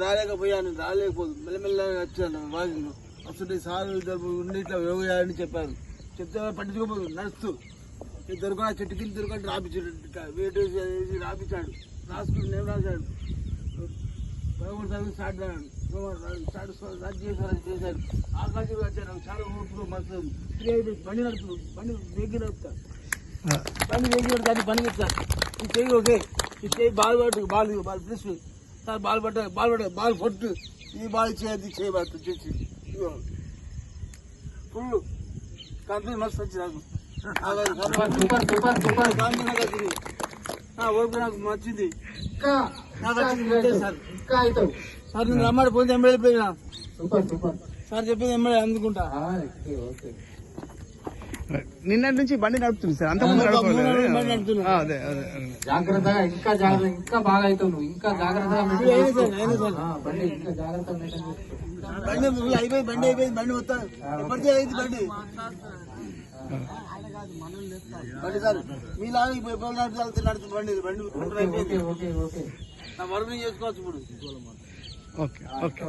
రాలేకపోదు మెల్లమెల్లగా వచ్చాను వాకింగ్ వస్తుంటే సార్ ఉండి ఇట్లా యోగాన్ని చెప్పారు. చెప్తే పట్టించుకోపోదు నడుస్తూ దొరకడా చెట్టు కింద దొరకని రాపించాడు. వెయిట్ వేసి రాపించాడు. రాసుకుని నేను రాశాడు. స్టార్ట్ స్టార్ట్ చేశారు. ఆకాశం వచ్చాను. చాలా ఊపిరి మస్తు బండి నడుపు బండి వేగి నడుపుతాను. బండి వేగి దాన్ని పని చెప్తాను. ఈ చెయ్యి ఓకే, ఈ చెయ్యి బాల్ పట్టు, ball please sir, ball ball కొట్టు, ఈ బాల్ చేయద్దు చేయబడుతుంది చేసి ఫుల్ కాన్ఫిడెన్స్ మస్తు వచ్చింది నాకు. ఓపిక నాకు నచ్చింది. సార్ నేను రమ్మాడు పోతే ఎమ్మెల్యే పోయినా సార్ చెప్పింది ఎమ్మెల్యే అందుకుంటా. నిన్నటి నుంచి బండి నడుపుతుంది సార్, అంత జాగ్రత్తగా ఇంకా జాగ్రత్త ఇంకా బాగా అవుతావు నువ్వు. ఇంకా జాగ్రత్తగా బండి అయిపోయింది. బండి అయిపోయింది. బండి మొత్తం ఎప్పటికే అయింది బండి. బండి సార్ మీలాగా ఇప్పుడు నడుతుంది బండి. బండి అయిపోయింది. నా వరకు చేసుకోవచ్చు ఇప్పుడు. Okay okay.